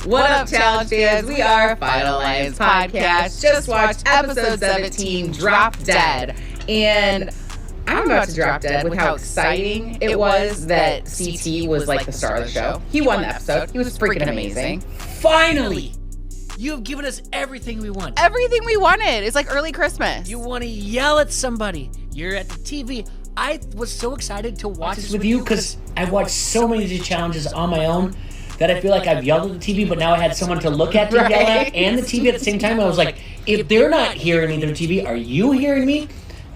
What up, challenge fans? We are Final Lines Podcast. Just watched episode 17, Drop Dead. And I'm about to drop dead with how exciting it was that CT was like the star of the show. He won the episode. He was freaking amazing. Finally! You have given us everything we want. Everything we wanted. It's like early Christmas. You want to yell at somebody. You're at the TV. I was so excited to watch this with you because I watched so many of these challenges on my own that I feel like I've yelled at the TV, but now I had someone to look at to yell at and the TV at the same time. I was like, if they're not hearing me, their TV, are you hearing me?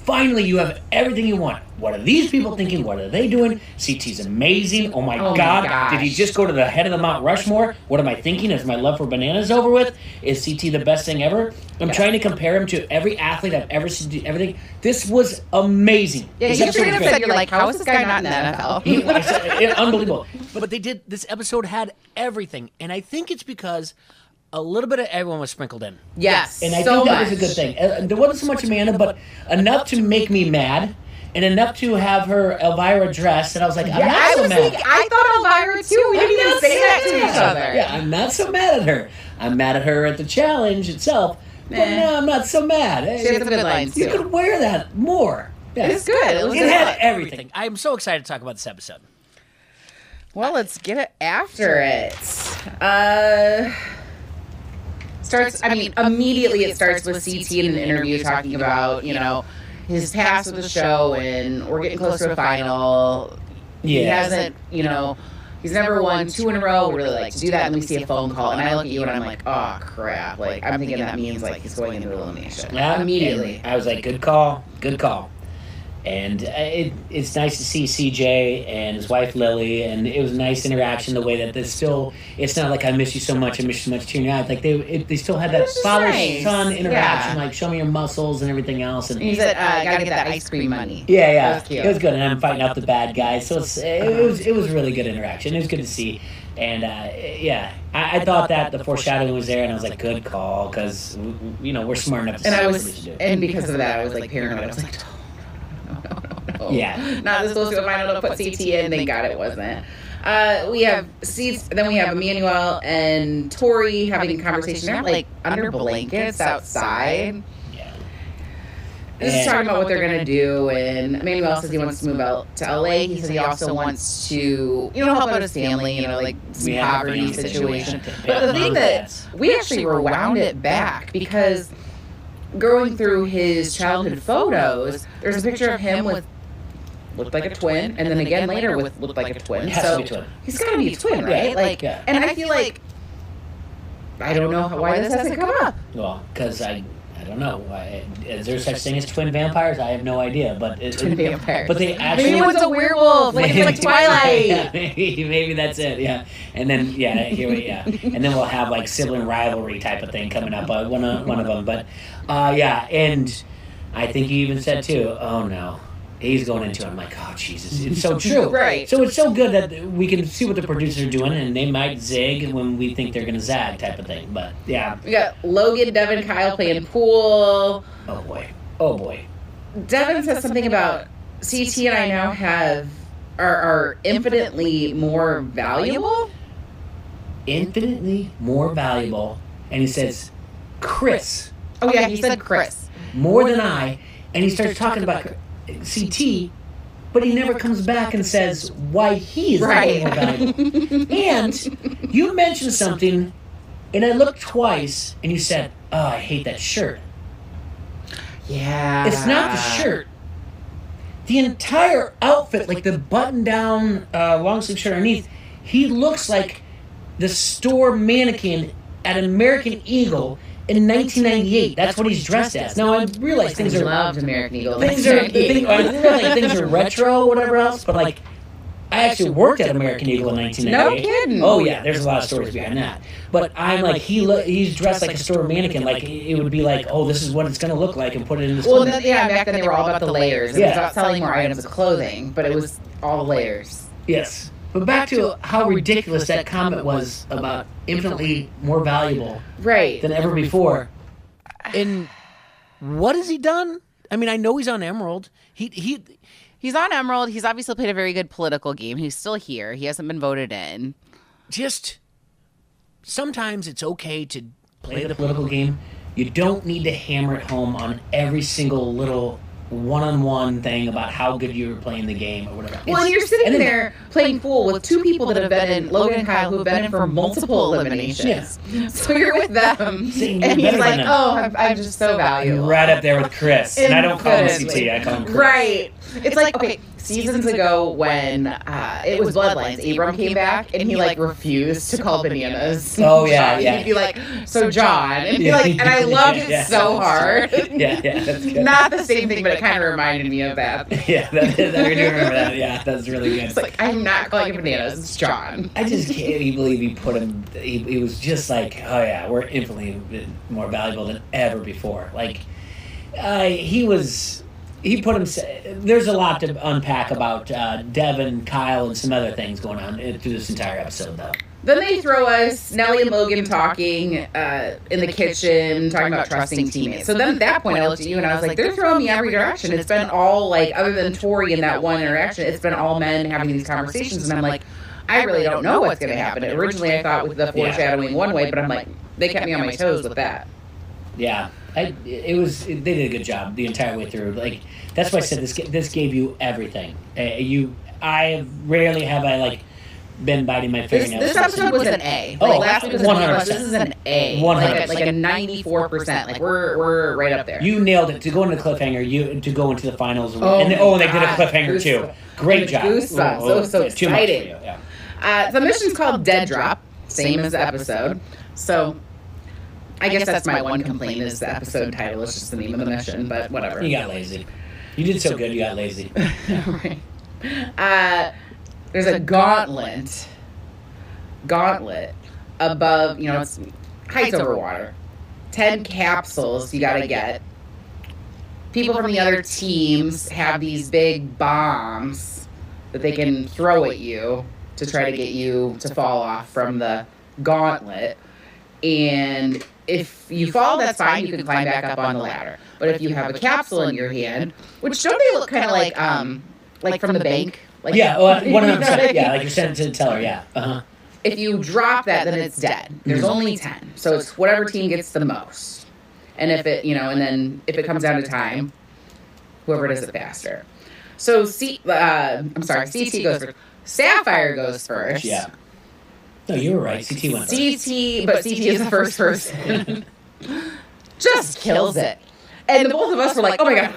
Finally, you have everything you want. What are these people thinking? What are they doing? CT's amazing. Oh my God. Did he just go to the head of the Mount Rushmore? What am I thinking? Is my love for bananas over with? Is CT the best thing ever? I'm trying to compare him to every athlete I've ever seen do everything. This was amazing. Yeah, you straight up said, you're like, how is this guy not in the NFL? Unbelievable. But they did, this episode had everything. And I think it's because a little bit of everyone was sprinkled in. Yes. And I think that was a good thing. There wasn't so much Amanda, but enough to make me mad. And enough to have her Elvira dressed, and I was like, I'm not so mad. I thought Elvira too. We didn't even say that to each other. Yeah, I'm not so mad at her. I'm mad at her at the challenge itself, but no, I'm not so mad. She has some good lines too. You could wear that more. Yeah. It's good. It had everything. I'm so excited to talk about this episode. Well, let's get it after it. Immediately it starts with CT in an interview talking about, his past with the show, and we're getting close to a final. Yeah. He hasn't, he's never won 2 in a row. We really like to do that, and then we see a phone call, and I look at you and I'm like, oh crap. Like, I'm thinking that means like he's going into elimination. Yeah, immediately. I was like, good call. And it's nice to see CJ and his wife Lily, and it was a nice interaction. The way that it's not like I miss you so much, tear in your eyes. Like they still had that father-son interaction, like show me your muscles and everything else. And he said, gotta get that ice cream money. Yeah, it was good. And I'm fighting out the bad guys, so it was really good interaction. It was good to see, and I thought that the foreshadowing was there, and I was like, good call, because we're smart enough to see what we should do. And because of that, I was like paranoid. I was like, no. Yeah. Not this close to a final to put CT in. Thank God it wasn't. We have Emmanuel and Tori having a conversation. They're like under blankets outside. Yeah. This is talking about what they're going to do. And Emmanuel says he wants to move out to LA. He said he also wants to, help out his family, like some poverty situation. But the thing that we actually rewound it back because going through his childhood photos, there's a picture of him with looked like a twin, and then again later with looked like a twin. So he's got to be a twin, right? Yeah. And I feel like I don't know why this hasn't come up. Well, because I don't know. Is there such thing as twin vampires? I have no idea. But twin vampires. But they actually. Maybe one's a werewolf. Maybe like Twilight. Yeah, maybe that's it. Yeah. And then and then we'll have like sibling rivalry type of thing coming up. One of them. But and I think you even said too. Oh no. He's going into it. I'm like, oh, Jesus. It's so true. Right. So it's so good that we can see what the producers are doing, and they might zig when we think they're going to zag type of thing. But, yeah. We got Logan, Devin, Kyle playing pool. Oh, boy. Devin says something about CT and I now are infinitely more valuable. Infinitely more valuable. And he says, Chris. Oh, yeah, he said Chris. More than I. And he starts talking about CT, but he never comes back and says why he is more valuable. And you mentioned something, and I looked twice, and you said, oh, I hate that shirt. Yeah. It's not the shirt. The entire outfit, like the button-down long-sleeve shirt underneath, he looks like the store mannequin at American Eagle in 1998. That's what he's dressed as. Now, I realize things are... I loved American Eagle. Things are retro or whatever else, but, like, I actually worked at American Eagle in 1998. No kidding. Oh, yeah, there's a lot of stories behind that. But I'm like, he's dressed like a store mannequin. Like, it would be like, oh, this is what it's going to look like, and put it in this... Well, back then they were all about the layers. It was about selling more items of clothing, but it was all the layers. Yes. But back to how ridiculous that comment was about infinitely more valuable than ever before. And what has he done? I mean, I know he's on Emerald. He's on Emerald. He's obviously played a very good political game. He's still here. He hasn't been voted in. Just sometimes it's okay to play the political game. You don't need to hammer it home on every single little one-on-one thing about how good you were playing the game or whatever. Well, and you're sitting there playing pool with two people that have been in, Logan and Kyle, who've been in for multiple eliminations. Yeah. So you're with them, and he's like, oh, I'm just so valuable. Right up there with Chris. And I don't call him CT, I call him Chris. Right. It's like, okay, seasons ago when it was Bloodlines, Abram came back, and he, like, refused to call bananas. Oh, yeah, yeah. He'd be like, so John. And he'd be like, and I loved it so hard. Yeah, that's good. Not the same thing, but it kind of reminded me of that. Yeah, I do remember that. Yeah, that's really good. It's like, I'm not calling it bananas, it's John. I just can't believe he put him, he was just like, oh yeah, we're infinitely more valuable than ever before. Like, he put him, there's a lot to unpack about Devin, Kyle, and some other things going on through this entire episode, though. Then they throw us Nellie and Logan talking in the kitchen, talking about trusting teammates. So then at that point, I looked at you and I was like, they're throwing me every direction. It's been all, like, other than Tori in that one interaction, it's been all men having these conversations. And I'm like, I really don't know what's going to happen. Originally, I thought with the foreshadowing one way, but I'm like, they kept me on my toes with that. Yeah. They did a good job the entire way through. Like, that's why I said this gave you everything. Rarely have I been biting my fingernails. This episode was an A. Last week was 100%. This is an A. 100%. Like a 94%. Like we're right up there. You nailed it. To go into the cliffhanger, to go into the finals. And they did a cliffhanger too. Great job. Goosebumps. So exciting. Yeah. The mission's called Dead Drop, same as the episode. So I guess that's my one complaint is the episode title is just the name of the mission, but whatever. You got lazy. You did so good, you got lazy. Right. There's a gauntlet above, it's heights over water. 10 capsules you gotta get. People from the other teams have these big bombs that they can throw at you to try to get you to fall off from the gauntlet. And if you fall, that's fine. You can climb back up on the ladder. But if you have a capsule in your hand, which don't they look kind of like from the bank? Like, yeah, 100%. Yeah, like you're sent to tell her. Yeah. Uh-huh. If you drop that, then it's dead. There's only 10, so it's whatever team gets the most. And if it, and then if it comes down to time, whoever does it faster. So CT goes first. Sapphire goes first. Yeah. No, you were right. CT went first. But CT is the first person. Just kills it. And the both of us were like, oh my God,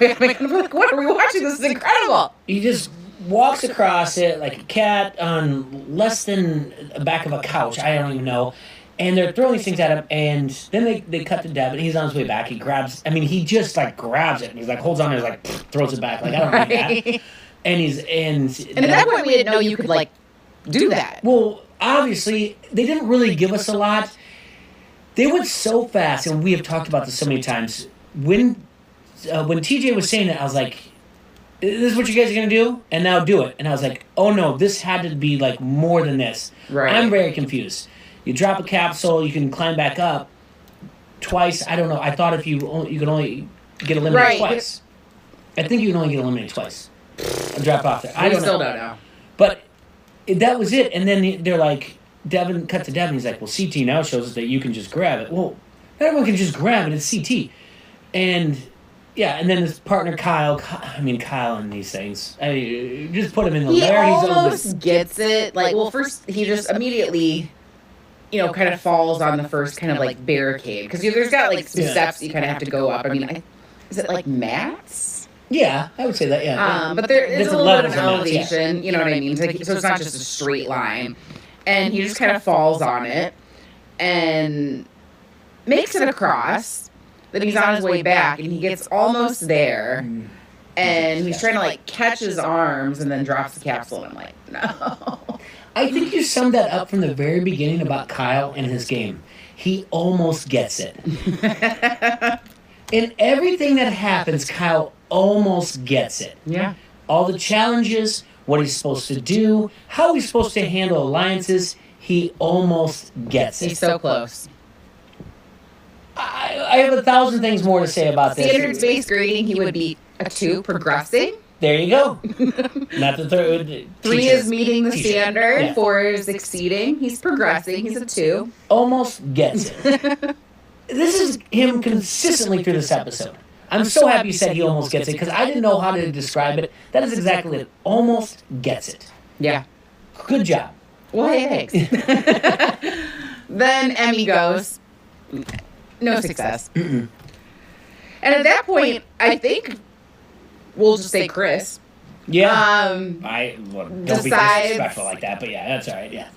what are we watching? This is incredible. He just walks across it like a cat on less than the back of a couch. I don't even know. And they're throwing these things at him, and then they cut to Deb, and he's on his way back. He grabs, he just grabs it, and he's holds on there, throws it back. I don't need that. And at that point, we didn't know you could do that. Well, obviously, they didn't really give us a lot. They went so fast, and we have talked about this so many times. When TJ was saying it, I was like, this is what you guys are going to do? And now do it. And I was like, oh no, this had to be more than this. Right. I'm very confused. You drop a capsule, you can climb back up twice. I don't know. I thought if you could only get eliminated twice. I think you can only get eliminated twice. And drop off there. I still don't know. But that was it. And then they're like, Devin, cut to Devin. He's like, well, CT now shows us that you can just grab it. Well, not everyone can just grab it. It's CT. And yeah, and then his partner Kyle and these things. Just put him in the lair. He almost gets it. First he just immediately, kind of falls on the first kind of barricade. Because there's got some steps you kind of have to go up. Is it mats? Yeah, I would say that, yeah. But there is a little bit of elevation, you know what I mean? So it's not just a straight line. And he just kind of falls on it and makes it across. Then he's on his way back, and he gets almost there. And he's trying to, catch his arms and then drops the capsule. And I'm like, no. I think you summed that up from the very beginning about Kyle and his game. He almost gets it. In everything that happens, Kyle almost gets it. Yeah. All the challenges, what he's supposed to do, how he's supposed to handle alliances, he almost gets it. He's so close. I have 1,000 things more to say about this. Standards-based grading, he would be a 2, progressing. There you go. Not the third. 3 is meeting the standard. Yeah. 4 is exceeding. He's progressing. He's a 2. Almost gets it. This is him consistently through this episode. I'm so happy you said he almost gets it because I didn't know how to describe it. That is exactly it. Almost gets it. Yeah. Good job. Well, hey, thanks. Then Emmy goes. No success. Mm-mm. And at that point, I think we'll just say Chris. Yeah. Don't don't be disrespectful like that, but yeah, that's all right. Yeah.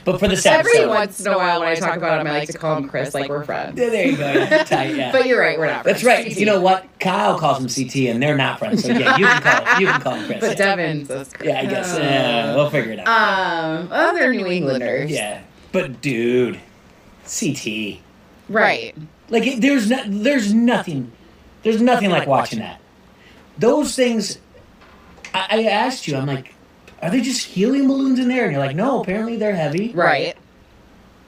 But for this episode, every once in a while when I talk about him, I like to call him Chris, like we're friends. There you go. Yeah, tight, yeah. But you're right, we're not friends. That's right. You know what? Kyle calls him CT, and they're not friends. So yeah, you can call him Chris. But Devin says Chris. Yeah, I guess. We'll figure it out. Other New Englanders. Yeah, but dude, CT. Right. Like there's nothing like watching that. Those things. I asked you. I'm like, are they just helium balloons in there? And you're like, no. Apparently they're heavy. Right.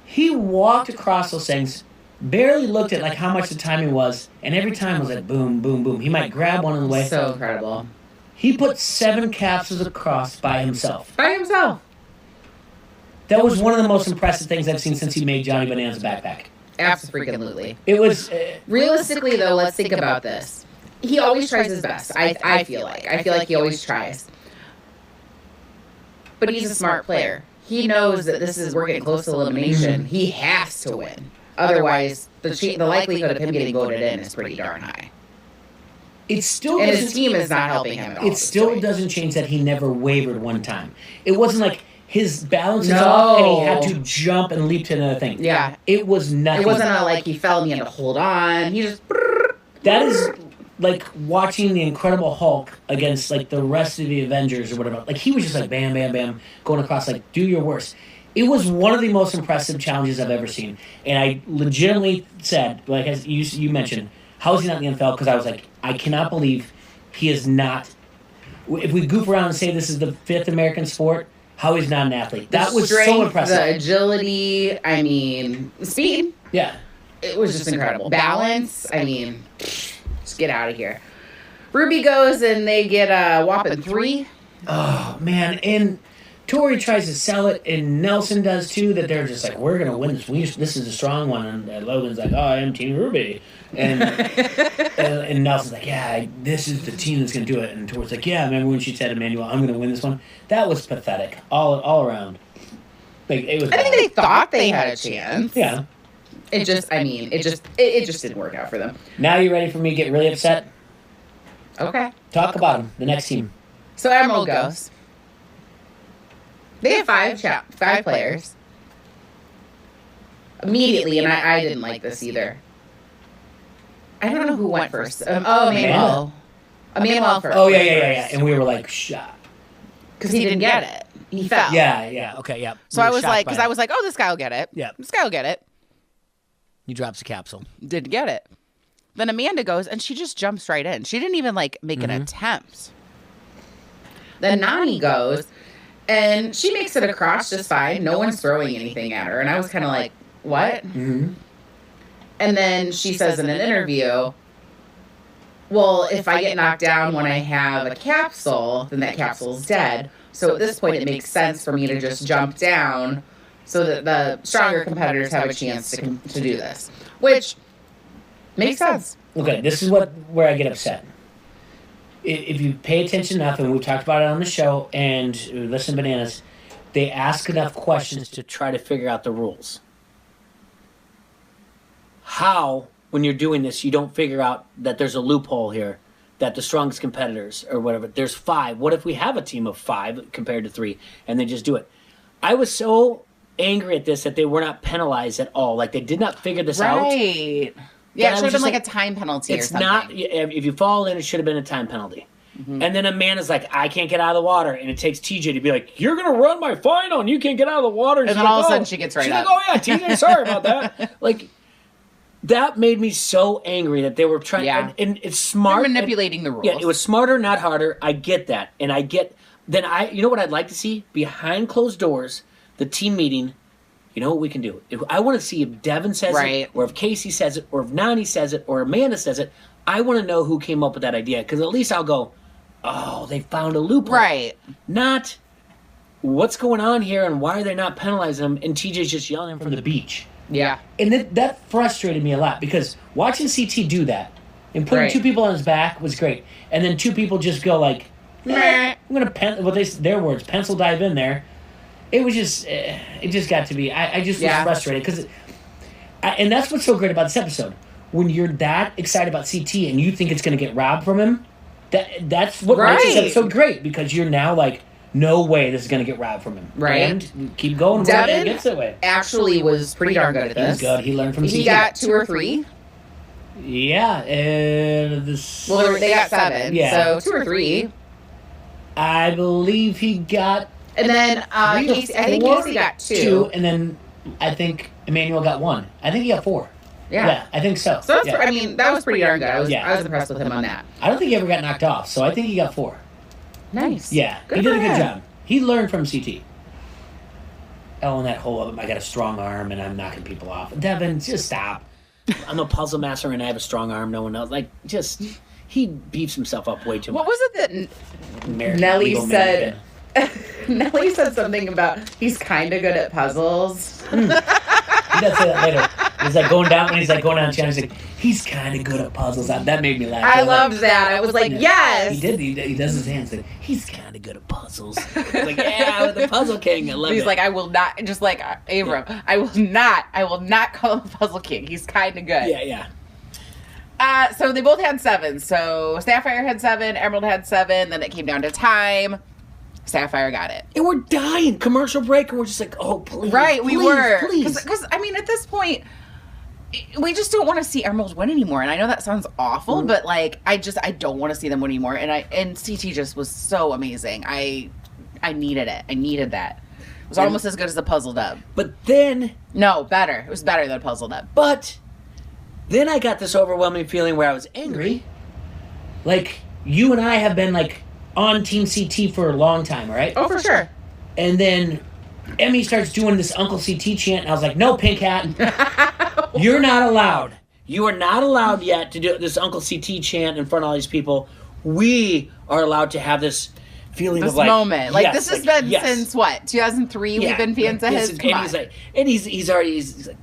He walked across those things, barely looked at like how much the timing was, and every time was like boom, boom, boom. He might grab one on the way. So incredible. He put 7 capsules across by himself. By himself. That was one of the most impressive things I've seen since he made Johnny Bananas backpack. Absolutely. It was... Realistically, though, let's think about this. He always tries his best, I feel like. I feel like he always tries. But he's a smart player. He knows that we're getting close to elimination. He has to win. Otherwise, the likelihood of him getting voted in is pretty darn high. It still and his team is not helping him at all. It still doesn't change that he never wavered one time. It wasn't like his balance is off and he had to jump and leap to another thing. Yeah. It was nothing. It wasn't like he fell and he had to hold on. He just... That is like watching the Incredible Hulk against like the rest of the Avengers or whatever. Like he was just like bam, bam, bam, going across like do your worst. It was one of the most impressive challenges I've ever seen. And I legitimately said, like as you mentioned, how is he not in the NFL? Because I was like, I cannot believe he is not. If we goof around and say this is the 5th American sport, how he's not an athlete. That was so impressive. The agility, I mean, speed. Yeah. It was just incredible. Balance, I mean, just get out of here. Ruby goes and they get a whopping 3. Oh, man. And Tori tries to sell it, and Nelson does too, that they're just like, we're going to win this. This is a strong one. And Logan's like, oh, I am Team Ruby. And and Nelson's like, yeah, this is the team that's going to do it. And Tori's like, yeah, remember when she said, Emmanuel, I'm going to win this one? That was pathetic all around. Like it was. I think they thought they had a chance. Yeah. It just, I mean, it just didn't work out for them. Now you ready for me to get really upset? Okay. Talk about them, the next team. So Emerald goes. They have 5 players. Immediately, and I didn't like this either. I don't know who went first. Emmanuel. Emmanuel first. Oh, yeah. And we were like, shot. Because he didn't get it. He fell. Yeah. Okay, yeah. So I was like, oh, this guy will get it. Yeah. This guy will get it. He drops a capsule. Didn't get it. Then Amanda goes, and she just jumps right in. She didn't even, make an attempt. Then Nani goes, and she makes it across just fine. No one's throwing anything at her. And I was kind of like, what? Mm-hmm. And then she says in an interview, well, if I get knocked down when I have a capsule, then that capsule's dead. So at this point, it makes sense for me to just jump down so that the stronger competitors have a chance to do this. Which makes sense. Okay, this is where I get upset. If you pay attention enough, and we've talked about it on the show, and listen to Bananas, they ask enough questions to try to figure out the rules. How, when you're doing this, you don't figure out that there's a loophole here, that the strongest competitors, or whatever, there's 5. What if we have a team of 5 compared to 3, and they just do it? I was so angry at this that they were not penalized at all. Like, they did not figure this out. Right. Yeah, it should have been a time penalty or something. It's not, if you fall in, it should have been a time penalty. Mm-hmm. And then Amanda's like, I can't get out of the water. And it takes TJ to be like, you're going to run my final and you can't get out of the water. And then all of a sudden she gets right up. She's like, oh yeah, TJ, sorry about that. Like, that made me so angry that they were trying. Yeah. And it's smart. They're manipulating the rules. Yeah, it was smarter, not harder. I get that. And you know what I'd like to see? Behind closed doors, the team meeting. You know what we can do? I want to see if Devin says it, or if Casey says it, or if Nani says it, or Amanda says it. I want to know who came up with that idea, because at least I'll go, oh, they found a loophole. Right. Not what's going on here and why are they not penalizing him? And TJ's just yelling at him from the beach. Yeah. And that frustrated me a lot because watching CT do that and putting two people on his back was great. And then two people just go like, I'm going to, their words, pencil dive in there. It was just, it just got to be, I just was frustrated because, and that's what's so great about this episode. When you're that excited about CT and you think it's going to get robbed from him, that's what makes this episode great because you're now like, no way this is going to get robbed from him. Right. And keep going. Devin gets that way. actually was pretty darn good at this. He was good. He learned from CT. He got 2 or 3. Yeah. Well, they got 7. Yeah. So 2 or 3. I believe he got... And then Casey, I think Casey got 2. And then I think Emmanuel got 1. I think he got 4. Yeah, I think so. So that's, I mean, that was pretty darn good. I was impressed with him on that. I don't think he ever got knocked off, so I think he got 4. Nice. Yeah, good he did a for good him. job. He learned from CT. Oh, and that whole, I got a strong arm and I'm knocking people off. Devin, just stop. I'm a puzzle master and I have a strong arm. No one else. Like, just, he beefs himself up way too much. What was it that Nelly said? Nelly said something about he's kind of good at puzzles. He does say that later. He's like going down, when he's like going down the channel, he's like, he's kind of good at puzzles. That made me laugh. I loved that. I was like, yes. He did. He does his hands. Like, he's kind of good at puzzles. He's like, yeah, with the Puzzle King. I love it. He's like, I will not, just like Abram, I will not call him Puzzle King. He's kind of good. Yeah. So they both had 7. So Sapphire had 7, Emerald had 7. Then it came down to time. Sapphire got it. And we're dying. Commercial break, and we're just like, oh, please. Right, we were. Please. Because, I mean, at this point, we just don't want to see Emerald win anymore. And I know that sounds awful, but, like, I don't want to see them win anymore. And CT just was so amazing. I needed it. I needed that. It was almost as good as a puzzle dub. But then... No, better. It was better than a puzzle dub. But then I got this overwhelming feeling where I was angry. Like, you and I have been, like, on Team CT for a long time, right? Oh, for sure. And then Emmy starts doing this Uncle CT chant, and I was like, no, Pink Hat. You're not allowed. You are not allowed yet to do this Uncle CT chant in front of all these people. We are allowed to have this feeling of like... moment. Like, this has been yes. since, what, 2003? We've been fans of his? And he's already like,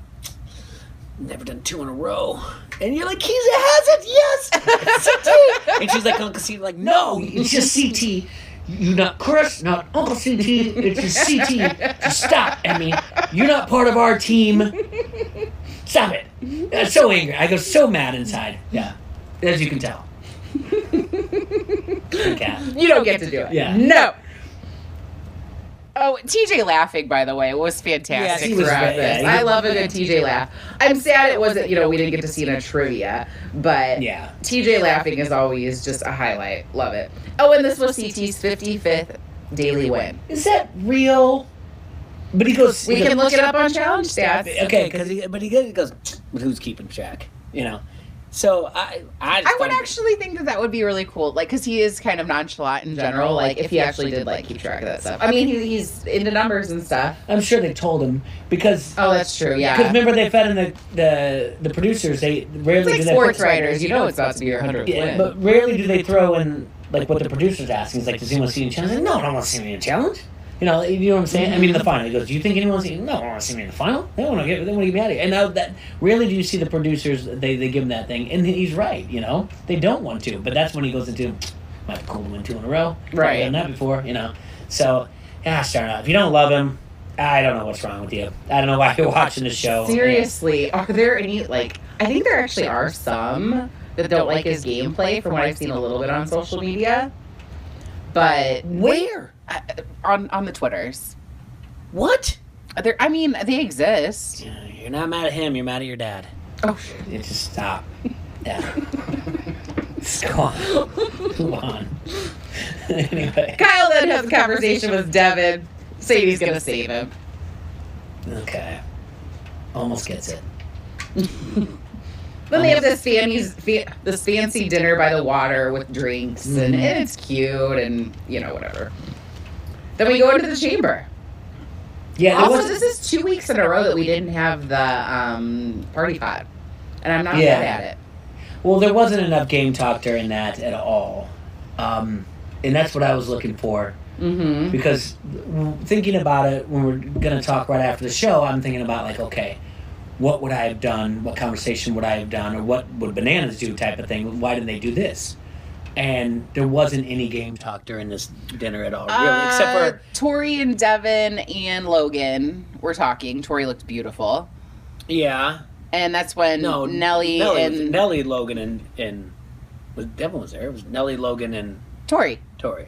never done 2 in a row. And you're like, he has it, yes! It's CT! And she's like, Uncle CT, like, no, it's just CT. You're not Chris, not Uncle CT, it's just CT. Just stop, Emmy. You're not part of our team. Stop it. I'm so angry. I go so mad inside. Yeah, as you can tell. You don't get to do it. Yeah. No. Oh, TJ laughing, by the way, was fantastic throughout this. I love a good TJ laugh. I'm sad it wasn't, we didn't get to see it in trivia, but TJ laughing is always just a highlight. Love it. Oh, and this was CT's 55th daily win. Is that real? But he goes... We can look it up on challenge stats. Okay, he goes, but who's keeping track? So I would actually think that would be really cool, like, because he is kind of nonchalant in general. Like, if he actually did like keep track of that stuff. I mean, he's into numbers and stuff. I'm sure they told him because. Oh, that's true. Yeah. Because remember they fed in the producers. They rarely it's like sports writers. You know, it's about to be your 100th win. But rarely do they throw in like what the producers ask. He's like, does anyone see me in challenge? Like, no, I don't want to see me in challenge. You know what I'm saying? I mean, in the final. He goes, do you think anyone's... No, I don't want to see me in the final. They want to get me out of here. And now that... Rarely do you see the producers, they give him that thing. And he's right, They don't want to. But that's when he goes into... Might be cool to win 2 in a row. Right. I've done that before, So, start out. If you don't love him, I don't know what's wrong with you. I don't know why you're watching the show. Seriously. Are there any, like... I think there actually are some that don't like his gameplay from what I've seen a little bit on social media. But... Where? On the Twitters. What? They exist. You're not mad at him. You're mad at your dad. Oh, shit. You just stop. Yeah. Go on. Move on. Anyway. Kyle then has a conversation with Devin. Sadie's going to save him. Okay. Almost gets it. Then they have this fancy dinner by the water with drinks, and it's cute, and, whatever. Then we go into the chamber. Yeah. Also, this is 2 weeks in a row that we didn't have the party pod. And I'm not mad at it. Well, there wasn't enough game talk during that at all. And that's what I was looking for. Mm-hmm. Because thinking about it, when we're going to talk right after the show, I'm thinking about, like, okay, what would I have done? What conversation would I have done? Or what would bananas do type of thing? Why didn't they do this? And there wasn't any game talk during this dinner at all, really, except for... Tori and Devin and Logan were talking. Tori looked beautiful. Yeah. And that's when Nellie, Logan, and... Devin was there. It was Nellie, Logan, and... Tori.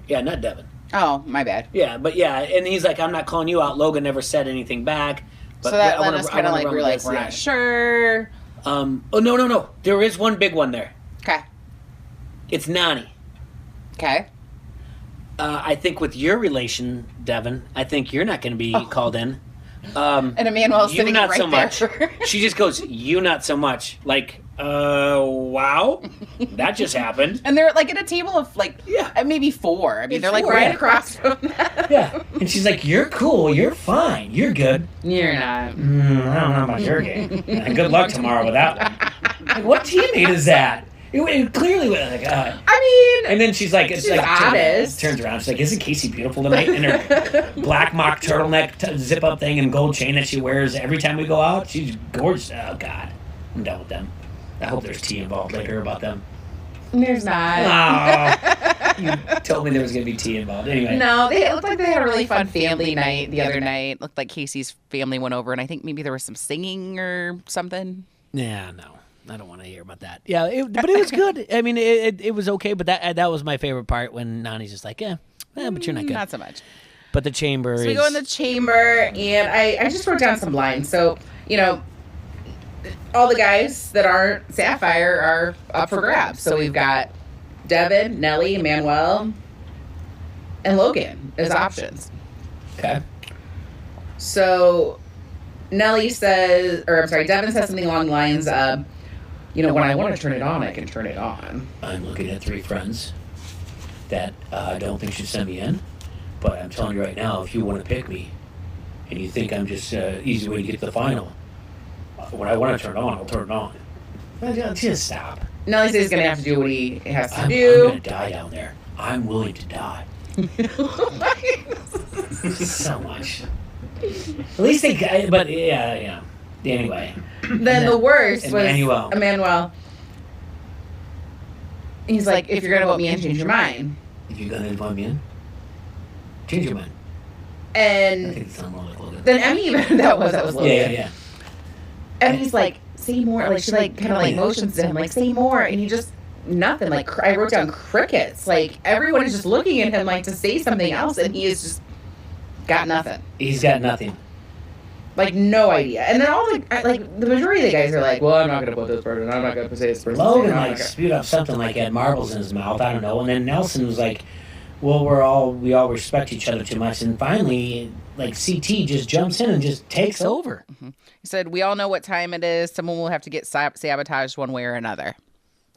Yeah, not Devin. Oh, my bad. Yeah, but yeah, and he's like, I'm not calling you out. Logan never said anything back. But so that let us kind of like, we're like, we're not sure. Oh, no. There is one big one there. Okay. It's Nani. Okay. I think with your relation, Devin, I think you're not going to be called in. And Emmanuel's sitting not right so there. Much. She just goes, you not so much. Like, wow, that just happened. And they're like at a table of like, maybe 4. I mean, they're like right across from that. Yeah. And she's like, you're cool. You're fine. You're good. You're not. I don't know about your game. Good luck tomorrow with that one. Like, what teammate is that? It clearly was like, and then she's like, it's she's like, honest. Turns around, she's like, isn't Casey beautiful tonight? In her black mock turtleneck zip up thing and gold chain that she wears every time we go out. She's gorgeous. Oh, God. I'm done with them. I hope there's tea involved later about them. There's not. Oh, you told me there was going to be tea involved. Anyway. No, it looked like they had a really fun family night the other night. Looked like Casey's family went over, and I think maybe there was some singing or something. Yeah, no. I don't want to hear about that. Yeah, but it was good. I mean, it was okay, but that was my favorite part when Nani's just like, but you're not good. Not so much. But the chamber So we go in the chamber, and I just wrote down some lines. So, all the guys that aren't Sapphire are up for grabs. So we've got Devin, Nellie, Manuel, and Logan as options. Okay. So Devin says something along the lines of, when I want to turn it on, I can turn it on. I'm looking at 3 friends that I don't think should send me in. But I'm telling you right now, if you want to pick me and you think I'm just easy way to get to the final, when I want to turn it on, I'll turn it on. Just stop. Nellie says he's going to have to do what he has to do. I'm going to die down there. I'm willing to die. So much. At least they got, but yeah. Anyway. Then the worst was Emmanuel. He's like, if you're going to vote me in, change your mind. If you're going to vote me in, change your mind. And I think it sounded more like Logan. Then Emmy, that was Logan. Yeah. And he's like, say more. Like, she like kind of like motions to him, like, say more. And he just, nothing. Like, I wrote down crickets. Like, everyone is just looking at him like to say something else, and he is just got nothing. He's got nothing. Like, no idea. And then all the majority of the guys are like, well, I'm not going to put this person. I'm not going to say this person. Logan spewed up something like had marbles in his mouth. I don't know. And then Nelson was like, well, we all respect each other too much. And finally, like, CT just jumps in and just takes over. Mm-hmm. He said, we all know what time it is. Someone will have to get sabotaged one way or another.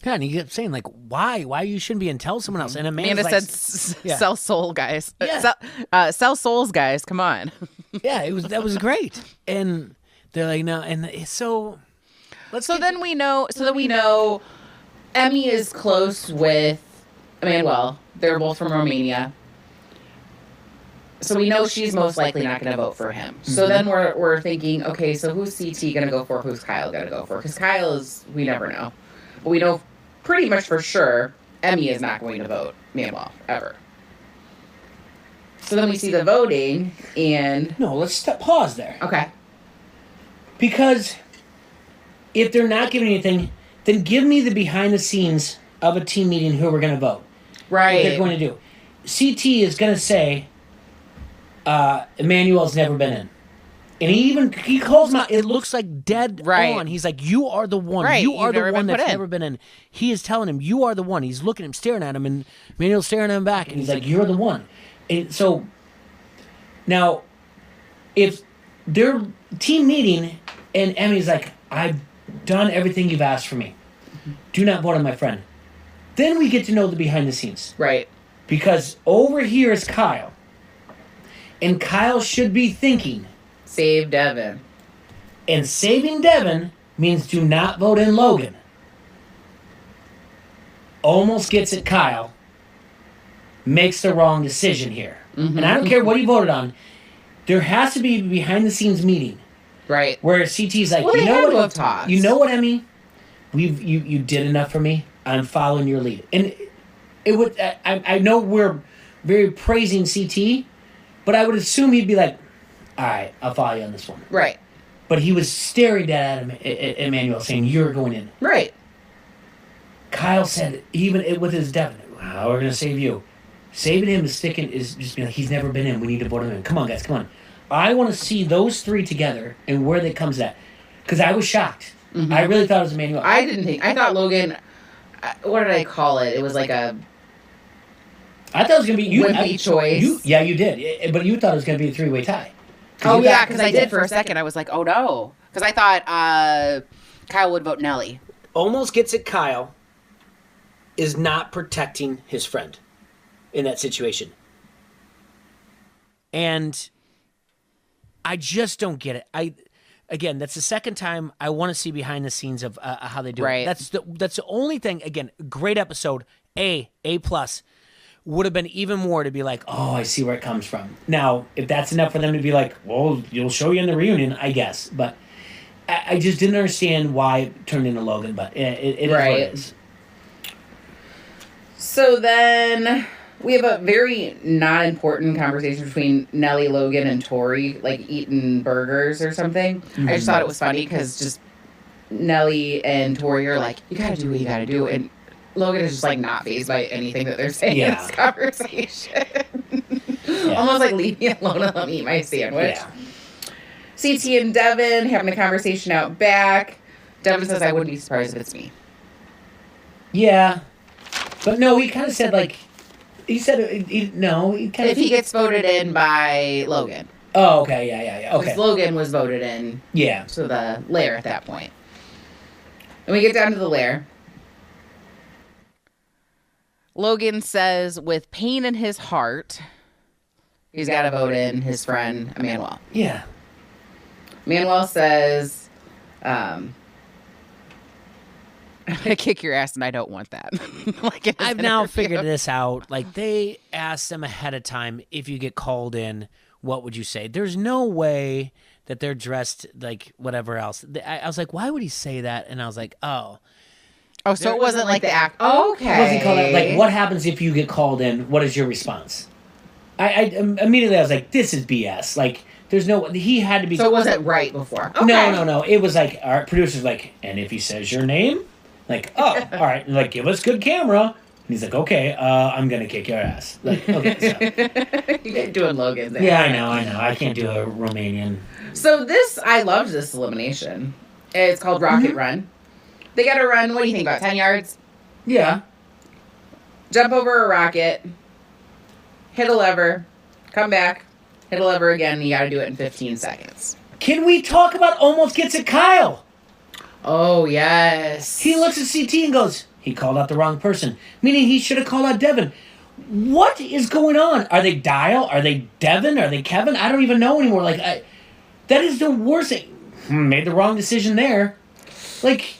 Yeah, and he kept saying, like, why? Why you shouldn't be and tell someone else? And Amanda said, sell soul, guys. Yeah. Sell souls, guys. Come on. Yeah, that was great. And they're like, no. And so then we know Emmy is close with Emmanuel. They're both from Romania. So we know she's most likely not going to vote for him. So then we're thinking, okay, so who's CT going to go for? Who's Kyle going to go for? Because Kyle we never know. But we know pretty much for sure Emmy is not going to vote Manuel, ever. So then we see the voting, and... No, let's pause there. Okay. Because if they're not giving anything, then give me the behind-the-scenes of a team meeting who we're going to vote. Right. What they're going to do. CT is going to say, Emmanuel's never been in. And he calls him out. It looks like dead on. He's like, you are the one. Right. You are the one that's never been in. He is telling him, you are the one. He's looking at him, staring at him, and Emmanuel's staring at him back. And he's like, you're the one. And so, now, if they're team meeting, and Emmy's like, I've done everything you've asked for me. Do not vote on my friend. Then we get to know the behind the scenes. Right. Because over here is Kyle. And Kyle should be thinking, save Devin. And saving Devin means do not vote in Logan. Almost gets it, Kyle. makes the wrong decision here. Mm-hmm. And I don't care what he voted on. There has to be a behind-the-scenes meeting. Right. Where CT's like, well, you know what, Emmy? You did enough for me. I'm following your lead. And it would. I know we're very praising CT, but I would assume he'd be like, all right, I'll follow you on this one. Right. But he was staring at Emmanuel saying, you're going in. Right. Kyle said, even with his Devin, how we're going to save you. Saving him is just being like, he's never been in. We need to vote him in. Come on, guys, come on. I want to see those three together and where they comes at. Because I was shocked. Mm-hmm. I really thought it was Emmanuel. I thought Logan, what did I call it? It was like a... I thought it was going to be... wimpy choice. You did. But you thought it was going to be a three-way tie. Oh, yeah, because I did for a second. I was like, oh, no. Because I thought Kyle would vote Nelly. Almost gets it, Kyle is not protecting his friend in that situation. And I just don't get it. Again, that's the second time I want to see behind the scenes of how they do it. That's the only thing. Again, great episode. A+. Would have been even more to be like, oh, I see where it comes from. Now, if that's enough for them to be like, well, you'll show you in the reunion, I guess. But I just didn't understand why it turned into Logan. But it is what it is. So then we have a very not important conversation between Nelly, Logan, and Tori, like eating burgers or something. Mm-hmm. I just thought it was funny because just Nelly and Tori are like, you gotta do what you gotta do. And Logan is just like not fazed by anything that they're saying in this conversation. Almost like, leave me alone and let me eat my sandwich. Yeah. CT and Devin having a conversation out back. Devin says, I wouldn't be surprised if it's me. Yeah. But no, he kind of said like, he said, if he gets voted in by Logan. Oh, okay, yeah, okay. Because Logan was voted in to the lair at that point. And we get down to the lair. Logan says, with pain in his heart, he's got to vote in his friend, Emmanuel. Yeah. Emmanuel says, I'm going to kick your ass, and I don't want that. I've now figured this out. Like, they asked them ahead of time, if you get called in, what would you say? There's no way that they're dressed like whatever else. I was like, why would he say that? And I was like, oh. Oh, so it wasn't like the act. Okay. Wasn't called out, like, what happens if you get called in? What is your response? I immediately I was like, this is BS. Like, there's no, he had to be. So it wasn't right before. Okay. No. It was like, our producer's like, and if he says your name? Like, oh, all right. Like, give us good camera. And he's like, okay, I'm going to kick your ass. Like, okay, so. You're doing Logan there. Yeah, I know. I can't do a Romanian. So I loved this elimination. It's called Rocket Run. They got to run, what do you think, about 10 yards? Yeah. Jump over a rocket, hit a lever, come back, hit a lever again, and you got to do it in 15 seconds. Can we talk about almost gets it Kyle? Oh, yes. He looks at CT and goes, he called out the wrong person. Meaning he should have called out Devin. What is going on? Are they Dial? Are they Devin? Are they Kevin? I don't even know anymore. Like, that is the worst thing. Made the wrong decision there. Like,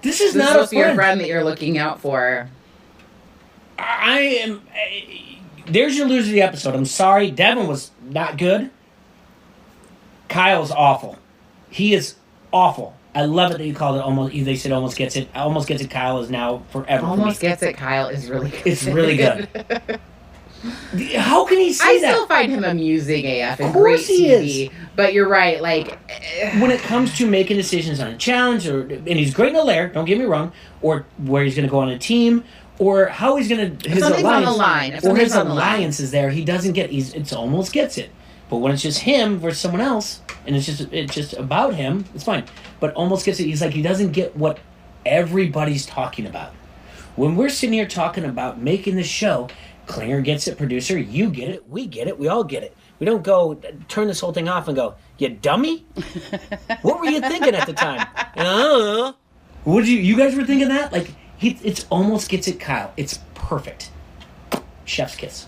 this is not a friend. Your friend that you're looking out for. There's your loser of the episode. I'm sorry. Devin was not good. Kyle's awful. He is awful. I love it that you called it almost. They said almost gets it. Almost gets it. Kyle is now forever. Almost gets it. Kyle is really good. It's really good. How can he say that? I still find him amusing AF and great TV. But you're right. Like, when it comes to making decisions on a challenge, and he's great in a lair. Don't get me wrong. Or where he's going to go on a team, or how he's going to his alliance on the line. Or his alliance is there. He doesn't get. It's almost gets it. But when it's just him versus someone else, and it's just about him, it's fine. But almost gets it. He's like, he doesn't get what everybody's talking about. When we're sitting here talking about making the show, Klinger gets it, producer, you get it, we get it, we all get it. We don't go turn this whole thing off and go, you dummy? What were you thinking at the time? What did you guys were thinking that? Like, it's almost gets it, Kyle. It's perfect. Chef's kiss.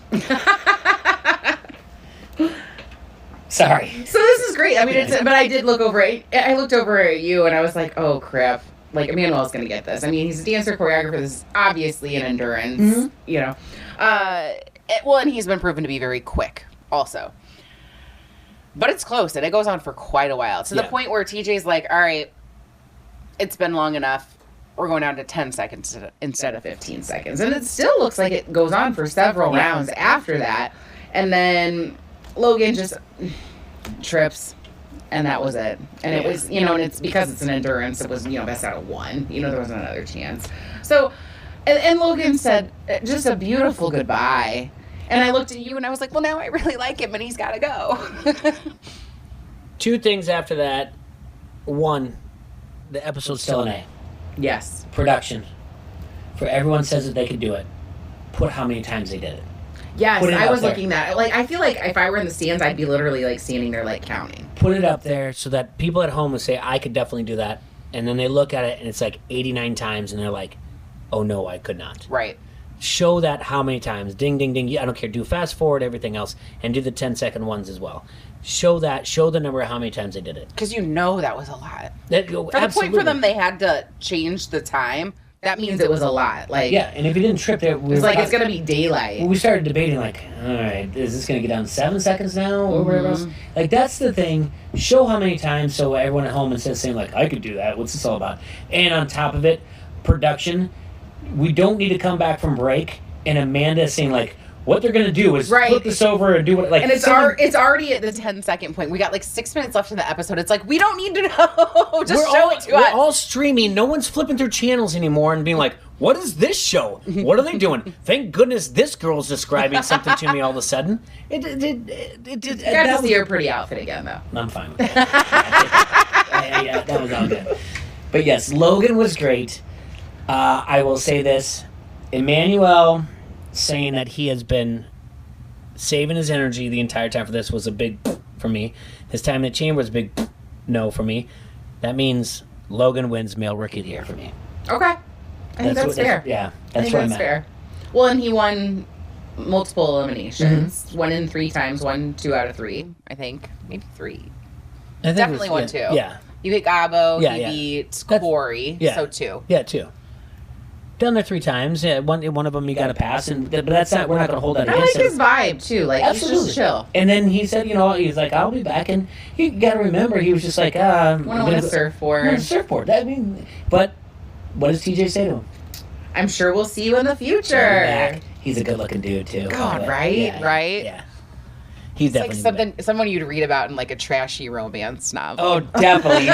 Sorry. So this is great. I mean, but I did look over it. I looked over at you and I was like, oh crap. Like, Emmanuel's going to get this. I mean, he's a dancer, choreographer. This is obviously an endurance, you know. And he's been proven to be very quick also. But it's close, and it goes on for quite a while. To the point where TJ's like, all right, it's been long enough. We're going down to 10 seconds instead of 15 seconds. And it still looks like it goes on for several rounds after that. And then Logan just trips, and that was it. And it was, and it's because it's an endurance, it was, best out of one. There wasn't another chance. So, and Logan said just a beautiful goodbye. And I looked at you and I was like, well, now I really like him and he's got to go. 2 things after that. 1, the episode's still an A. Yes. Production. For everyone says that they could do it. Put how many times they did it. Yes, I was looking at it. Like, I feel like if I were in the stands, I'd be literally like standing there like counting. Put it up there so that people at home would say, I could definitely do that. And then they look at it and it's like 89 times and they're like, oh no, I could not. Right. Show that how many times. Ding, ding, ding. I don't care. Do fast forward, everything else. And do the 10-second ones as well. Show that. Show the number of how many times they did it. Because that was a lot. For the point for them, they had to change the time. That means it was a lot. Like, yeah, and if you didn't trip there... It's like it's going to be daylight. We started debating, like, all right, is this going to get down to 7 seconds now? Or whatever else? Like, that's the thing. Show how many times so everyone at home instead of saying, like, I could do that. What's this all about? And on top of it, production... We don't need to come back from break and Amanda saying, like, what they're going to do is flip this over and do what... like. And it's already at the 10-second point. We got, like, 6 minutes left in the episode. It's like, we don't need to know. Just show it to us. We're all streaming. No one's flipping through channels anymore and being like, what is this show? What are they doing? Thank goodness this girl's describing something to me all of a sudden. You got to see her pretty outfit again, though. I'm fine with that. Yeah, that was all good. But, yes, Logan was great. I will say this. Emmanuel saying that he has been saving his energy the entire time for this was a big for me. His time in the chamber was a big no for me. That means Logan wins male rookie of the year for me. Okay. I think that's fair. That's where I'm at. Fair. Well, and he won multiple eliminations. Won in 3 times. Won 2 out of 3, I think. Maybe 3. Definitely won 2. Yeah. You beat Gabo. He beat Corey. So 2. Yeah, 2. Done there 3 times. Yeah, one of them you got to pass, but that's not. We're not going to hold that against him. I like his vibe too. Like, absolutely, he's just chill. And then he said, he's like, I'll be back, and you got to remember, he was just like, I'm on a surfboard. Surfboard. I mean, but what does TJ say to him? I'm sure we'll see you in the future. He's a good-looking dude too. God, right? Right? Yeah. He's it's like someone you'd read about in like a trashy romance novel. Oh, definitely.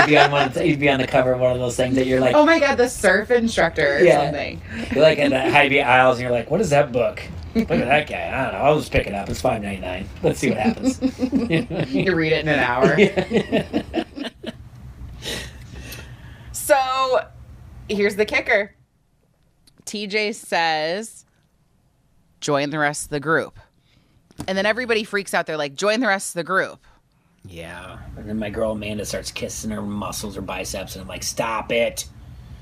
He'd be on the cover of one of those things that you're like, oh my god, the surf instructor or something. You're like in the Hy-Vee aisles and you're like, what is that book? Look at that guy. I don't know. I'll just pick it up. It's $5.99. Let's see what happens. You read it in an hour. Yeah. So, here's the kicker. TJ says, join the rest of the group. And then everybody freaks out. They're like, join the rest of the group. Yeah. And then my girl Amanda starts kissing her muscles, her biceps, and I'm like, stop it.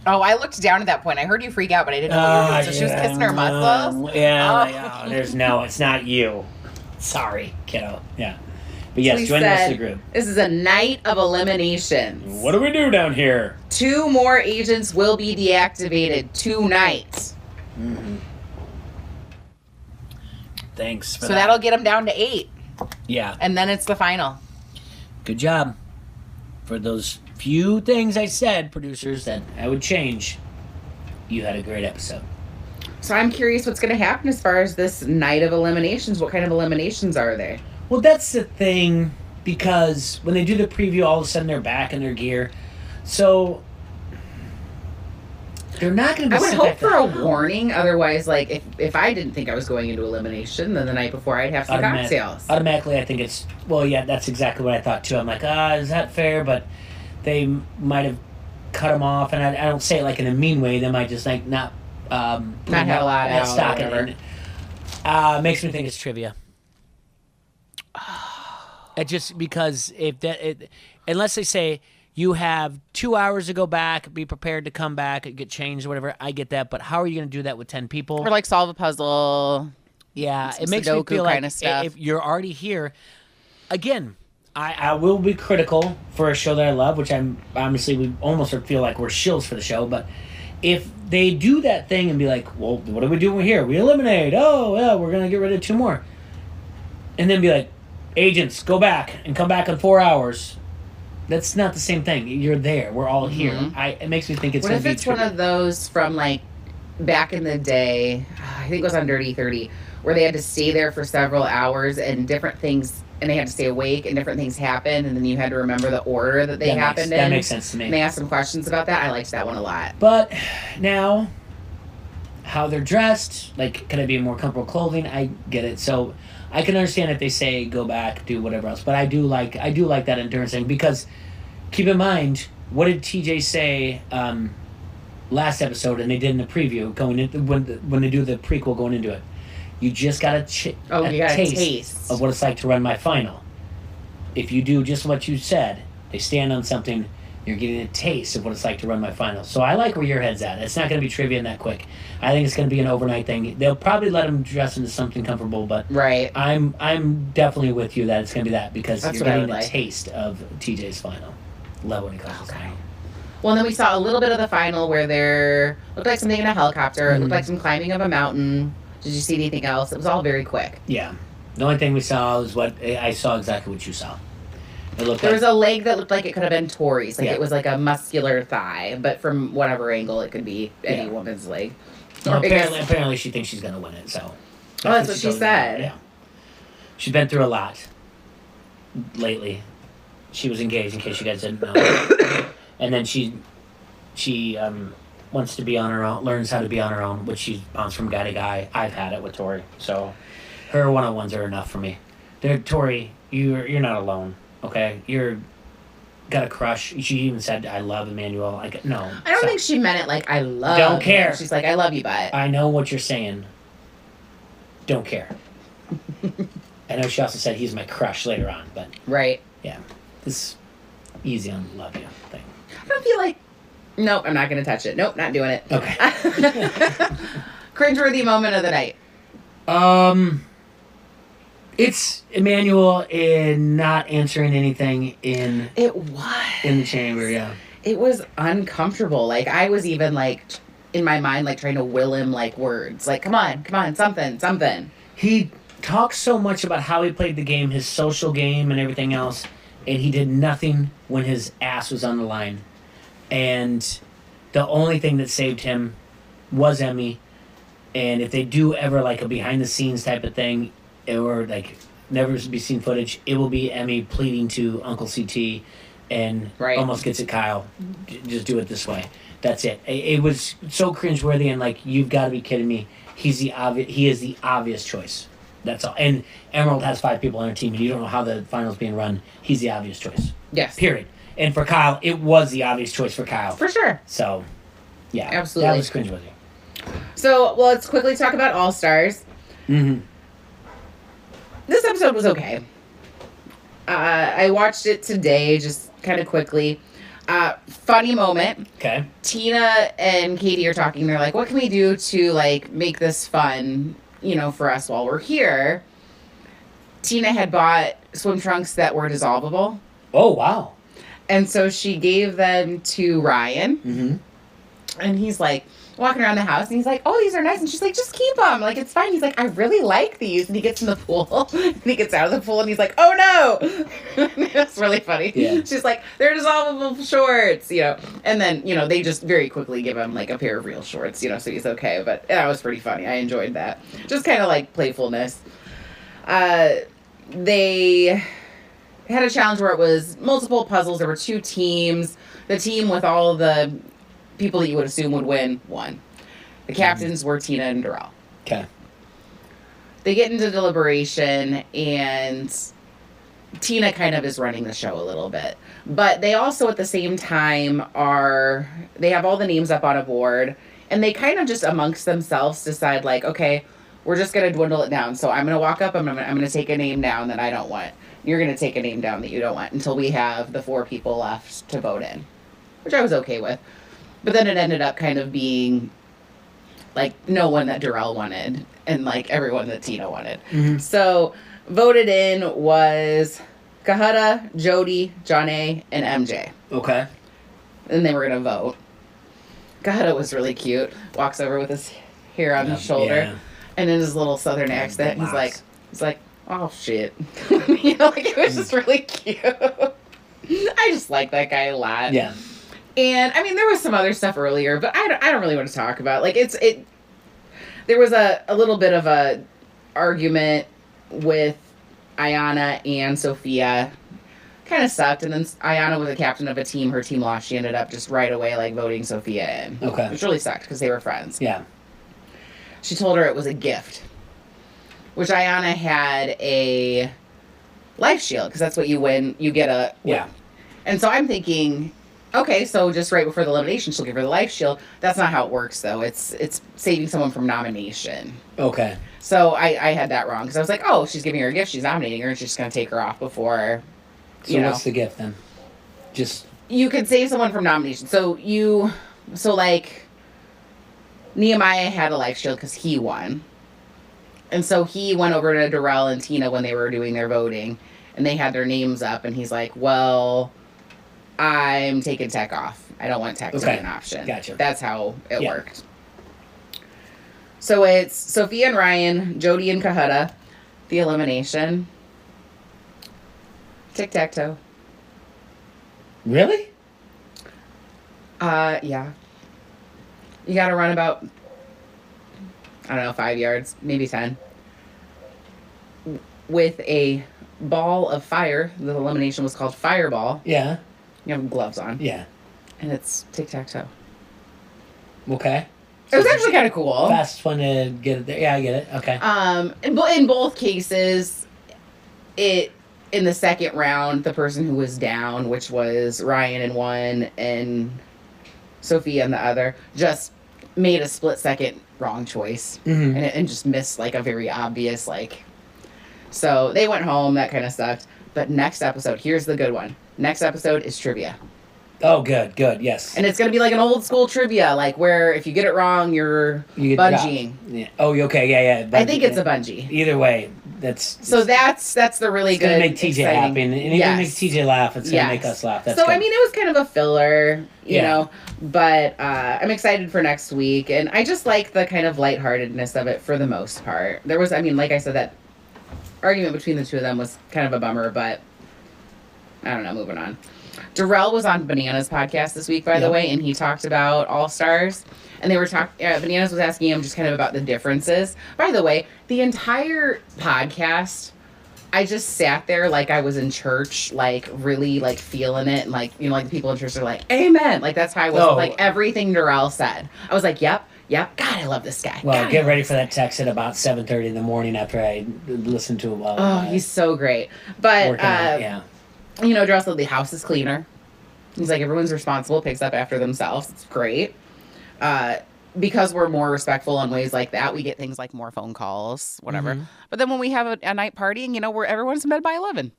Oh, I looked down at that point. I heard you freak out, but I didn't know what you were doing. So she was kissing her muscles? It's not you. Sorry, kiddo. Yeah. But yes, join the rest of the group. This is a night of eliminations. What do we do down here? 2 more agents will be deactivated tonight. Mm-hmm. Thanks for that. So that'll get them down to 8. Yeah. And then it's the final. Good job. For those few things I said, producers, that I would change, you had a great episode. So I'm curious what's going to happen as far as this night of eliminations. What kind of eliminations are there? Well, that's the thing, because when they do the preview, all of a sudden they're back in their gear. So they're not going to be... I would hope for a warning. Otherwise, like, if I didn't think I was going into elimination, then the night before I'd have some cocktails. Automatically, I think it's... Well, yeah, that's exactly what I thought, too. I'm like, is that fair? But they might have cut them off, and I don't say it, like, in a mean way. They might just, like, not have a lot out. Stock in it. Makes me think it's trivia. It just... Because if that... unless they say... You have 2 hours to go back, be prepared to come back, get changed or whatever. I get that, but how are you going to do that with 10 people? Or like solve a puzzle. Yeah, it makes me feel like if you're already here, again, I will be critical for a show that I love, which I'm obviously we almost feel like we're shills for the show, but if they do that thing and be like, well, what are we doing here? We eliminate. Oh, yeah, we're going to get rid of 2 more. And then be like, agents, go back and come back in 4 hours. That's not the same thing. You're there. We're all here. It makes me think it's going to be... What if it's one of those from, like, back in the day, I think it was on Dirty 30, where they had to stay there for several hours and different things, and they had to stay awake and different things happened, and then you had to remember the order that they happened in. That makes sense to me. And they asked some questions about that. I liked that one a lot. But now, how they're dressed, like, can it be more comfortable clothing? I get it. So I can understand if they say go back, do whatever else. But I do like that endurance thing, because keep in mind, what did TJ say last episode, and they did in the preview going in, when they do the prequel going into it? You just got a taste of what it's like to run my final. If you do just what you said, they stand on something, you're getting a taste of what it's like to run my final. So I like where your head's at. It's not going to be trivia in that quick. I think it's going to be an overnight thing. They'll probably let them dress into something comfortable, but right. I'm definitely with you that it's going to be that, because That's you're getting a taste of TJ's final. Love when it comes to final. Well, and then we saw a little bit of the final where there looked like something in a helicopter. It looked like some climbing of a mountain. Did you see anything else? It was all very quick. Yeah. The only thing we saw was what I saw exactly what you saw. It looked there was a leg that looked like it could have been Tori's. Like it was like a muscular thigh, but from whatever angle it could be any woman's leg. Well, apparently she thinks she's going to win it, so. That's what she said. Yeah. She's been through a lot lately. She was engaged, in case you guys didn't know. And then she wants to be on her own, learns how to be on her own, which she bounces from guy to guy. I've had it with Tori, so her one-on-ones are enough for me. Tori, you're not alone, okay? You're got a crush. She even said, "I love Emmanuel." No, I don't think she meant it like I love. Don't care. Him. She's like, "I love you," but I know what you're saying. Don't care. I know she also said he's my crush later on, but right, yeah, this easy on the love you thing. I don't feel like. Nope, I'm not going to touch it. Nope, not doing it. Okay. Cringeworthy moment of the night. It's Emmanuel in not answering anything in the chamber. Yeah, it was uncomfortable. Like I was even like in my mind, like trying to will him like words. Like come on, something. He talks so much about how he played the game, his social game, and everything else, and he did nothing when his ass was on the line. And the only thing that saved him was Emmy. And if they do ever like a behind the scenes type of thing, or like never to be seen footage, it will be Emmy pleading to Uncle CT and almost gets it Kyle. Just do it this way. That's it. It was so cringeworthy, and like, you've got to be kidding me. He is the obvious choice. That's all. And Emerald has 5 people on her team, and you don't know how the final's being run. He's the obvious choice. Yes. Period. And for Kyle, it was the obvious choice for Kyle. For sure. So, yeah. Absolutely. That was cringeworthy. So, well, let's quickly talk about All Stars. Mm-hmm. This episode was okay. I watched it today, just kind of quickly. Funny moment. Okay. Tina and Katie are talking. They're like, what can we do to, like, make this fun, for us while we're here? Tina had bought swim trunks that were dissolvable. Oh, wow. And so she gave them to Ryan. Mm-hmm. And he's like walking around the house and he's like, oh, these are nice. And she's like, just keep them. Like, it's fine. He's like, I really like these. And he gets in the pool and he gets out of the pool and he's like, oh no. That's really funny. Yeah. She's like, they're dissolvable shorts, And then, they just very quickly give him like a pair of real shorts, so he's okay. But that was pretty funny. I enjoyed that. Just kind of like playfulness. They had a challenge where it was multiple puzzles. There were 2 teams. The team with all the people that you would assume would win won. The captains were Tina and Darrell. Okay. They get into deliberation, and Tina kind of is running the show a little bit. But they also, at the same time, they have all the names up on a board, and they kind of just amongst themselves decide, like, okay, we're just going to dwindle it down. So I'm going to walk up, I'm going to take a name down that I don't want. You're going to take a name down that you don't want until we have the 4 people left to vote in, which I was okay with. But then it ended up kind of being, like, no one that Darrell wanted and, like, everyone that Tina wanted. Mm-hmm. So voted in was Kahutta, Jody, John A., and MJ. Okay. And they were going to vote. God, it was really cute. Walks over with his hair on his shoulder, and in his little southern accent, he's like, oh shit. It was just really cute. I just like that guy a lot. Yeah. And I mean, there was some other stuff earlier, but I don't really want to talk about. There was a little bit of a argument with Ayanna and Sophia. Kind of sucked, and then Ayanna was a captain of a team. Her team lost. She ended up just right away voting Sophia in. Okay. Which really sucked because they were friends. Yeah. She told her it was a gift, which Ayanna had a life shield because that's what you win. You get a And so I'm thinking, okay, so just right before the elimination, she'll give her the life shield. That's not how it works, though. It's saving someone from nomination. Okay. So I had that wrong because I was like, oh, she's giving her a gift. She's nominating her, and she's just going to take her off before. So what's the gift then? Just you could save someone from nomination. So Nehemiah had a life shield because he won, and so he went over to Darrell and Tina when they were doing their voting, and they had their names up, and he's like, well, I'm taking Tech off. I don't want Tech to be an option. Gotcha. That's how it worked. So it's Sophia and Ryan, Jody and Kahutta, the elimination. Tic-tac-toe. Really? Yeah. You gotta run about, 5 yards, maybe 10. With a ball of fire. The elimination was called Fireball. Yeah. You have gloves on. Yeah. And it's tic-tac-toe. Okay. It was actually kind of cool. Fastest one to get it there. Yeah, I get it. Okay. In both cases, in the second round, the person who was down, which was Ryan in one and Sophia in the other, just made a split-second wrong choice. Mm-hmm. And just missed, a very obvious, So they went home. That kind of sucked. But next episode, here's the good one. Next episode is trivia. Oh, good, yes. And it's going to be like an old-school trivia, where if you get it wrong, you get bungeeing. Yeah. Oh, okay, yeah. I think it's a bungee. Either way, that's the really good. It's going to make TJ happy, and if it makes TJ laugh, it's going to make us laugh. That's so, good. it was kind of a filler, you know, but I'm excited for next week, and I just like the kind of lightheartedness of it for the most part. There was, like I said, that argument between the two of them was kind of a bummer, but I don't know, moving on. Darrell was on Bananas podcast this week, by the way, and he talked about All-Stars. And they were Bananas was asking him just kind of about the differences. By the way, the entire podcast, I just sat there like I was in church, really, feeling it. And, the people in church are like, amen. That's how I was. Everything Darrell said. I was like, yep. God, I love this guy. Well, get ready for that text at about 7:30 in the morning after I listen to him. He's so great. But, Darrell said the house is cleaner. He's like, everyone's responsible, picks up after themselves. It's great. Because we're more respectful in ways like that, we get things like more phone calls, whatever. Mm-hmm. But then when we have a night partying, where everyone's in bed by 11.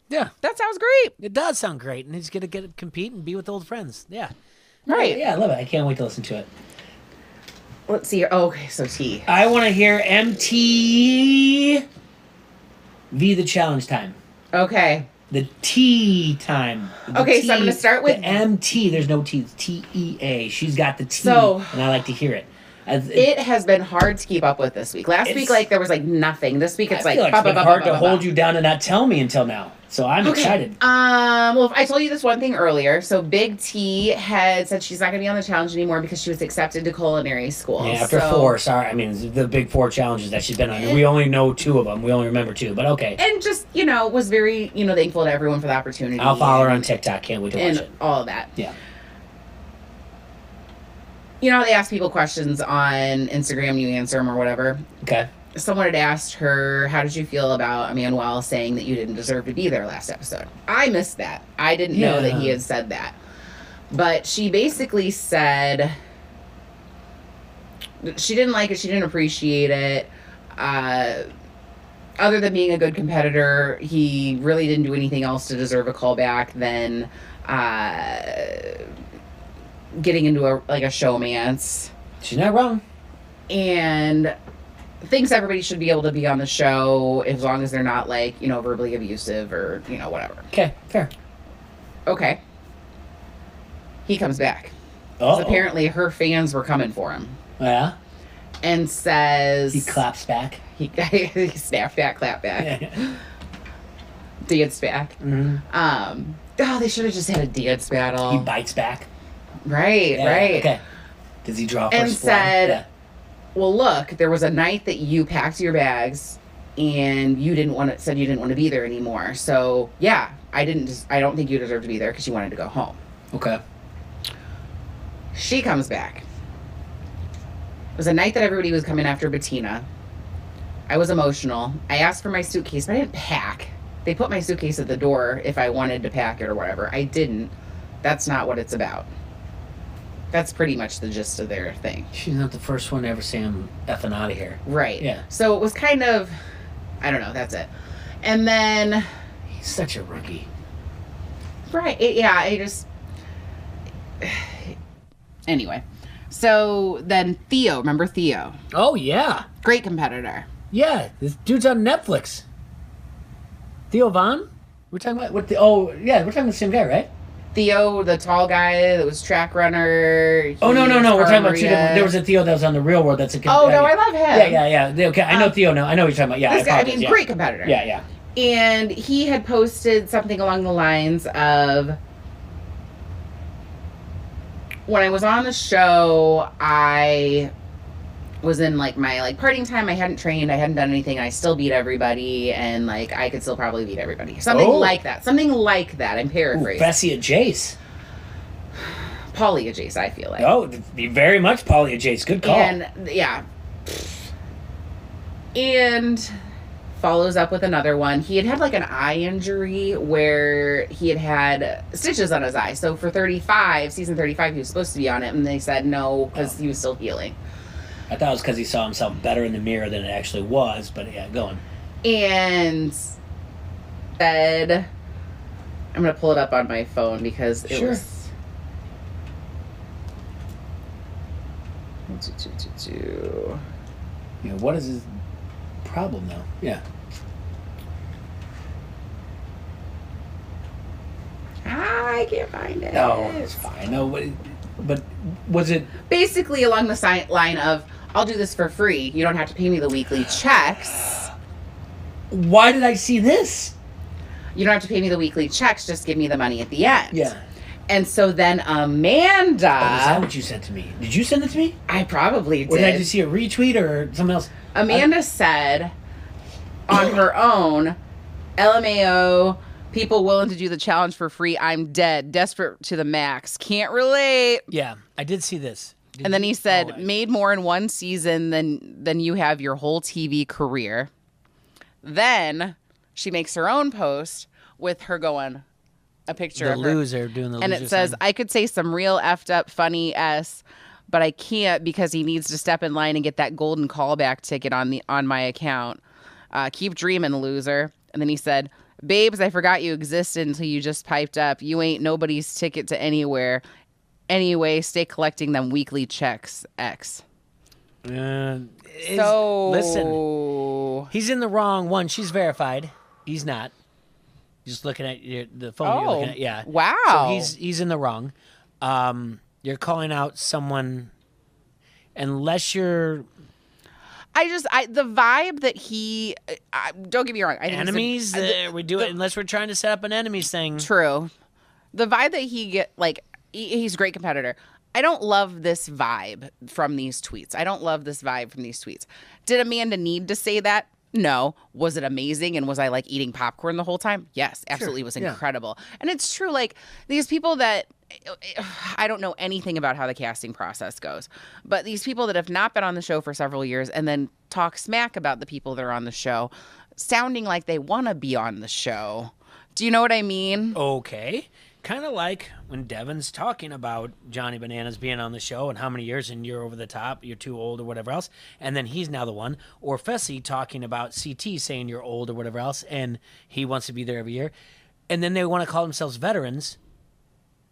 Yeah. That sounds great. It does sound great. And he's going to compete and be with old friends. Yeah. Right. Yeah, I love it. I can't wait to listen to it. Let's see here. Oh, okay, so T. I want to hear MTV the challenge time. Okay. The T time. Okay, so I'm going to start with... The MT. There's no T. It's T-E-A. She's got the T, and I like to hear it. It has been hard to keep up with this week. Last week, there was, nothing. This week, it's I feel like it's been hard to hold you down and not tell me until now. So I'm excited. Well, I told you this one thing earlier. So Big T had said she's not going to be on the challenge anymore because she was accepted to culinary school. Yeah, after 4. Sorry. The big 4 challenges that she's been on. We only know 2 of them. We only remember 2, but okay. And just, was very, thankful to everyone for the opportunity. I'll follow her on TikTok. Can't wait to watch it. All of that. Yeah. They ask people questions on Instagram, you answer them or whatever. Okay. Someone had asked her, how did you feel about Emmanuel saying that you didn't deserve to be there last episode? I missed that. I didn't know that he had said that. But she basically said she didn't like it. She didn't appreciate it. Other than being a good competitor, he really didn't do anything else to deserve a callback than getting into a showmance. She's not wrong. And thinks everybody should be able to be on the show as long as they're not verbally abusive or, whatever. Okay, fair. Okay. He comes back. Because apparently her fans were coming for him. Yeah. And says... He claps back. He snap back, clap back. Yeah. Dance back. Mm-hmm. They should have just had a dance battle. He bites back. Right, right. Okay. Does he draw first and blood? said, well, look, there was a night that you packed your bags and you didn't want to be there anymore. So, yeah, I don't think you deserve to be there because you wanted to go home. Okay. She comes back. It was a night that everybody was coming after Bettina. I was emotional. I asked for my suitcase, but I didn't pack. They put my suitcase at the door if I wanted to pack it or whatever. I didn't. That's not what it's about. That's pretty much the gist of their thing. She's not the first one to ever say I'm effing out of here. Right. Yeah. So it was kind of, I don't know, that's it. And then... He's such a rookie. Right. Anyway. So then Theo, remember Theo? Oh, yeah. Great competitor. Yeah, this dude's on Netflix. Theo Vaughn? We're talking about... we're talking about the same guy, right? Theo, the tall guy that was track runner. No. We're talking about two different... There was a Theo that was on The Real World. That's a... I love him. Yeah. Okay, I know Theo now. I know what you're talking about. Yeah, this guy, great competitor. Yeah. And he had posted something along the lines of... When I was on the show, I was in, my, partying time. I hadn't trained. I hadn't done anything. I still beat everybody. And, I could still probably beat everybody. Something like that. Something like that. I'm paraphrasing. Bessie Jace. Paulia Jace, I feel like. Oh, very much Paulia Jace. Good call. And, yeah. And... follows up with another one. He had an eye injury where he had stitches on his eye. So for season 35, he was supposed to be on it, and they said no because he was still healing. I thought it was because he saw himself better in the mirror than it actually was, but yeah, go on. And said, I'm going to pull it up on my phone because it was... Yeah, what is his problem though? Yeah. I can't find it. No, it's fine. No, but was it basically along the line of, I'll do this for free. You don't have to pay me the weekly checks. Why did I see this? You don't have to pay me the weekly checks. Just give me the money at the end. Yeah. And so then Amanda... is that what you sent to me? Did you send it to me? I probably did. Or did I just see a retweet or something else? Amanda said on her own, LMAO, people willing to do the challenge for free. I'm dead. Desperate to the max. Can't relate. Yeah, I did see this. And then he said, made more in one season than you have your whole TV career. Then she makes her own post with her going, a picture of her. Loser doing the loser. And it says, I could say some real effed up funny S, but I can't because he needs to step in line and get that golden callback ticket on my account. Keep dreaming, loser. And then he said, babes, I forgot you existed until you just piped up. You ain't nobody's ticket to anywhere. Anyway, stay collecting them weekly checks, X. Listen, he's in the wrong one. She's verified. He's not. Just looking at the phone you're looking at. Yeah. Wow. So he's in the wrong. You're calling out someone unless you're... the vibe that he... don't get me wrong. I think enemies? We do it unless we're trying to set up an enemies thing. True. The vibe that he get, he's a great competitor. I don't love this vibe from these tweets. Did Amanda need to say that? No. Was it amazing? And was I eating popcorn the whole time? Yes, absolutely. It was incredible. And it's true. These people that, I don't know anything about how the casting process goes, but these people that have not been on the show for several years and then talk smack about the people that are on the show, sounding like they want to be on the show. Do you know what I mean? Okay. Kind of like when Devin's talking about Johnny Bananas being on the show and how many years and you're over the top, you're too old or whatever else, and then he's now the one. Or Fessy talking about CT saying you're old or whatever else, and he wants to be there every year. And then they want to call themselves veterans,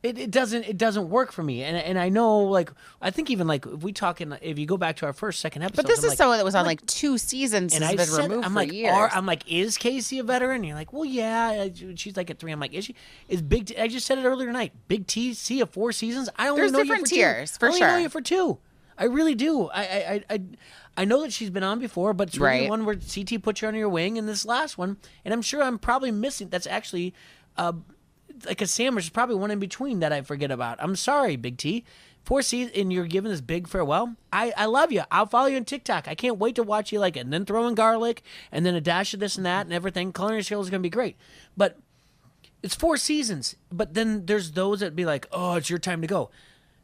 It doesn't work for me, and I know, like, I think even like if you go back to our second episode, but this is someone that was on like 2 seasons and has been removed for years. I'm like, is Casey a veteran? And you're like, well, yeah, she's like at 3. I'm like, is she? Is Big T? I just said it earlier tonight. Big T, see, of 4 seasons. I only know you for 2. There's different tiers for I only sure. know you for 2. I really do. I know that she's been on before, but it's really one where CT put you under your wing, and this last one, and I'm sure I'm probably missing. That's actually. Like a sandwich is probably one in between that I forget about. I'm sorry, Big T. 4 seasons, and you're giving this big farewell. I love you. I'll follow you on TikTok. I can't wait to watch you like it. And then throw in garlic, and then a dash of this and that, and everything. Culinary Skills is going to be great. But it's 4 seasons. But then there's those that be like, oh, it's your time to go.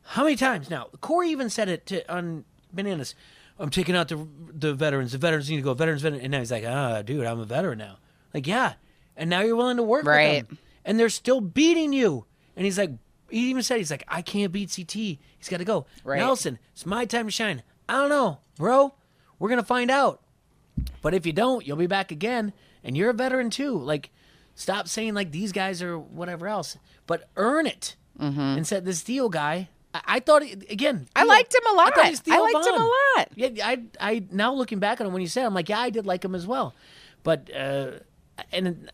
How many times now? Corey even said it on Bananas. I'm taking out the veterans. The veterans need to go. Veterans. And now he's like, dude, I'm a veteran now. Like, yeah. And now you're willing to work with them. And they're still beating you. And he's like, he even said, he's like, I can't beat CT. He's got to go. Right. Nelson, it's my time to shine. I don't know, bro. We're going to find out. But if you don't, you'll be back again. And you're a veteran too. Like, stop saying like these guys are whatever else. But earn it. And said this Theo guy, I thought, again. I liked him a lot. I liked him a lot. Yeah, I now looking back on him when you said, I'm like, yeah, I did like him as well. But, and...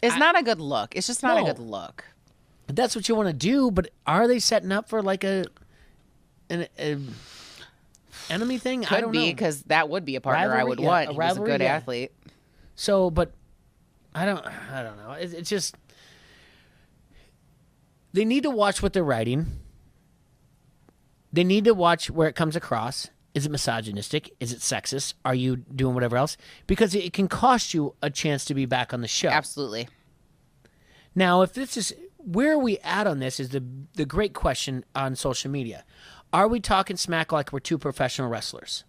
It's not a good look. It's just not a good look. That's what you want to do, but are they setting up for like an enemy thing? Could I don't be, know. because that would be a partner I would want. He was a good athlete. So, but I don't know. It's just they need to watch what they're writing. They need to watch where it comes across. Is it misogynistic? Is it sexist? Are you doing whatever else? Because it can cost you a chance to be back on the show. Absolutely. Now, if this is where are we at on this is the great question on social media. Are we talking smack like we're 2 professional wrestlers?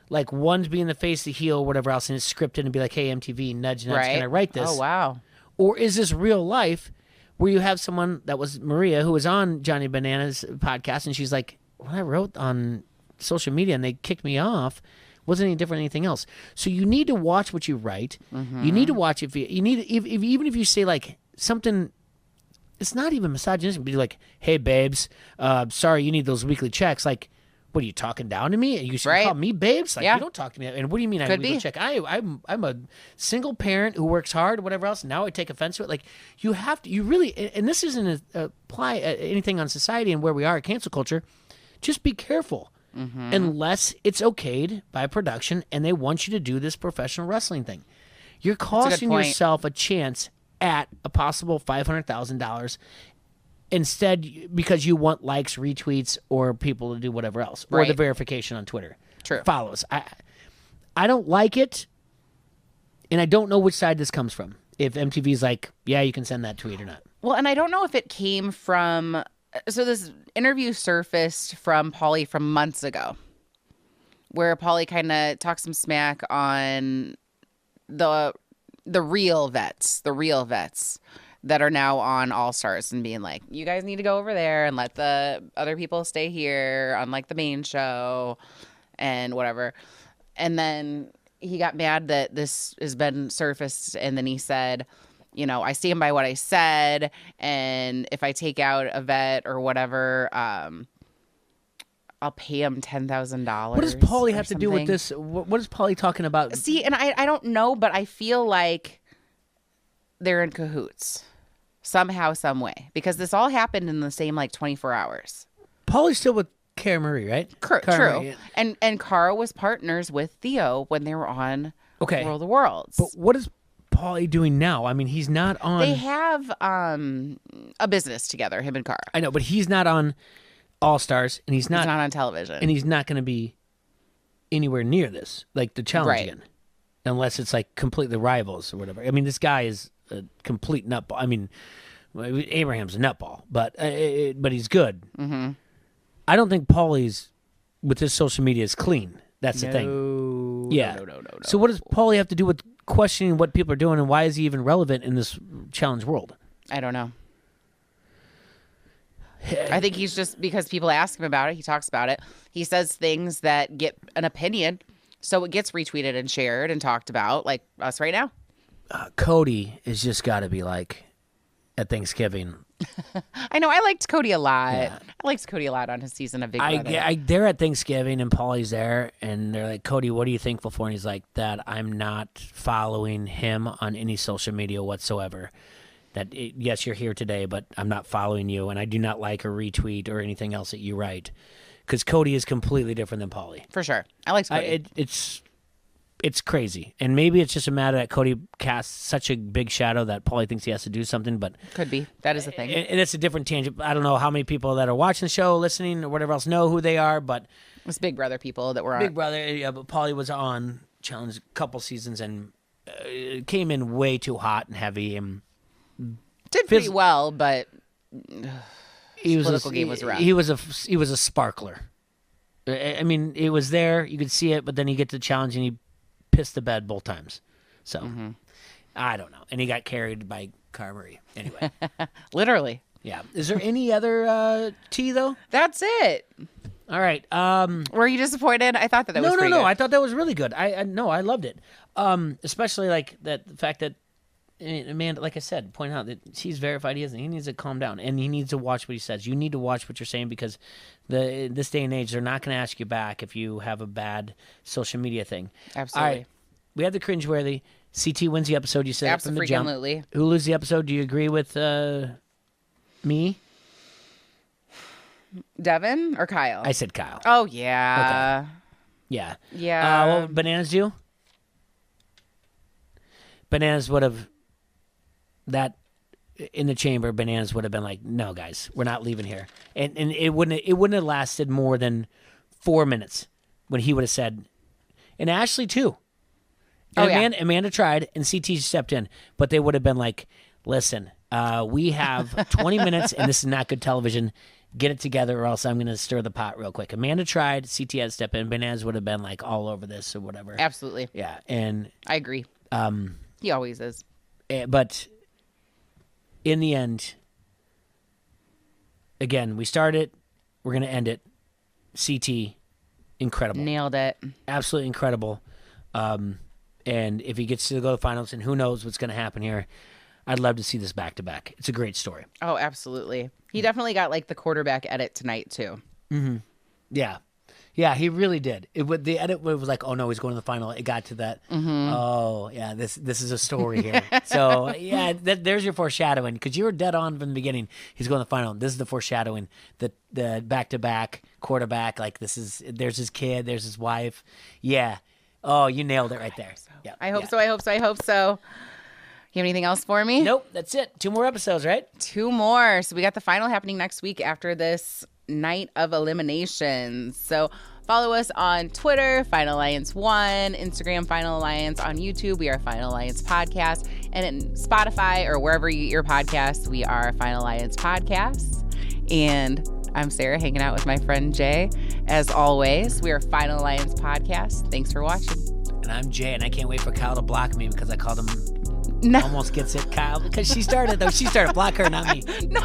Like one's being the face, the heel, whatever else, and it's scripted and be like, hey, MTV, nudge, can I write this? Oh, wow. Or is this real life where you have someone that was Maria who was on Johnny Bananas podcast and she's like, when I wrote on social media and they kicked me off wasn't any different than anything else. So you need to watch what you write. You need to watch even if you say like something, it's not even misogynistic, but you're like, hey babes, sorry you need those weekly checks. Like, what are you talking down to me? You should call me babes? Like, you don't talk to me. And what do you mean I need a check? I'm a single parent who works hard, whatever else. Now I take offense to it. Like, you have to, you really, and this isn't apply anything on society and where we are at cancel culture. Just be careful. Unless it's okayed by production and they want you to do this professional wrestling thing. You're costing yourself a chance at a possible $500,000 instead because you want likes, retweets, or people to do whatever else. Or the verification on Twitter. True. Follows. I don't like it, and I don't know which side this comes from. If MTV's like, yeah, you can send that tweet or not. Well, and I don't know if it came from... So this interview surfaced from Paulie from months ago, where Paulie kind of talked some smack on the real vets that are now on All Stars and being like, you guys need to go over there and let the other people stay here on like the main show and whatever. And then he got mad that this has been surfaced, and then he said, you know, I stand by what I said, and if I take out a vet or whatever, I'll pay him $10,000. What does Paulie have to do with this? What is Paulie talking about? See, and I don't know, but I feel like they're in cahoots somehow, some way, because this all happened in the same like 24 hours. Paulie's still with Cara Marie, right? True. Marie. And Cara was partners with Theo when they were on World of Worlds. But what is Paulie doing now? I mean, he's not on... They have a business together, him and Cara. I know, but he's not on All-Stars, and he's not on television. And he's not going to be anywhere near this, like the challenge again, unless it's like completely rivals or whatever. I mean, this guy is a complete nutball. I mean, Abraham's a nutball, but he's good. Mm-hmm. I don't think Paulie's, with his social media, is clean. That's the thing. Yeah. No. So what does Paulie have to do with questioning what people are doing, and why is he even relevant in this challenge world? I don't know. I think he's just, because people ask him about it, he talks about it. He says things that get an opinion, so it gets retweeted and shared and talked about, like us right now. Cody has just got to be like, at Thanksgiving. I know. I liked Cody a lot. Yeah. I liked Cody a lot on his season of Big Brother. They're at Thanksgiving, and Paulie's there, and they're like, Cody, what are you thankful for? And he's like, that I'm not following him on any social media whatsoever. Yes, you're here today, but I'm not following you, and I do not like or retweet or anything else that you write. Because Cody is completely different than Paulie. For sure. I like Cody. It's crazy. And maybe it's just a matter that Cody casts such a big shadow that Paulie thinks he has to do something. But could be. That is the thing. And it's a different tangent. I don't know how many people that are watching the show, listening, or whatever else know who they are. But it's Big Brother people that were on. Big Brother, yeah, but Paulie was on Challenge a couple seasons and came in way too hot and heavy. And did pretty well, but political game was rough. He was a sparkler. I mean, it was there. You could see it, but then he get to the challenge and he pissed the bed both times. So, I don't know. And he got carried by Carberry. Anyway. Literally. Yeah. Is there any other tea, though? That's it. All right. Were you disappointed? I thought that was pretty good. No. I thought that was really good. I loved it. Especially like the fact that Amanda, like I said, point out that he's verified he isn't. He needs to calm down, and he needs to watch what he says. You need to watch what you're saying because this day and age, they're not going to ask you back if you have a bad social media thing. Absolutely. All right. We have the cringeworthy. CT wins the episode. You said it from the jump. Absolutely. Who loses the episode? Do you agree with me? Devin or Kyle? I said Kyle. Oh, yeah. Okay. Yeah. Yeah. What would Bananas do? Bananas would have... That in the chamber, Bananas would have been like, "No, guys, we're not leaving here," and it wouldn't have lasted more than 4 minutes when he would have said, and Ashley too. And Amanda tried, and CT stepped in, but they would have been like, "Listen, we have 20 minutes, and this is not good television. Get it together, or else I'm going to stir the pot real quick." Amanda tried, CT had to step in. Bananas would have been like all over this or whatever. Absolutely, yeah, and I agree. He always is, but. In the end, again, we started, we're going to end it. CT, incredible. Nailed it. Absolutely incredible. And if he gets to go to the finals, and who knows what's going to happen here, I'd love to see this back-to-back. It's a great story. Oh, absolutely. He definitely got, like, the quarterback edit tonight, too. Mm-hmm. Yeah. Yeah, he really did. The edit was like, oh, no, he's going to the final. It got to that. Mm-hmm. Oh, yeah, this is a story here. So, yeah, there's your foreshadowing because you were dead on from the beginning. He's going to the final. This is the foreshadowing. The back-to-back quarterback, like there's his kid, there's his wife. Yeah. Oh, you nailed it right there. Yeah. I hope so. You have anything else for me? Nope, that's it. 2 more episodes, right? 2 more. So we got the final happening next week after this night of eliminations. So follow us on Twitter, Final Alliance 1, Instagram, Final Alliance, on YouTube, we are Final Alliance Podcast, and in Spotify or wherever you get your podcasts, we are Final Alliance Podcasts. And I'm Sarah, hanging out with my friend Jay. As always, we are Final Alliance Podcast. Thanks for watching. And I'm Jay, and I can't wait for Kyle to block me because I called him. No. Almost gets it, Kyle, because she started, though. She started. Block her, not me. No.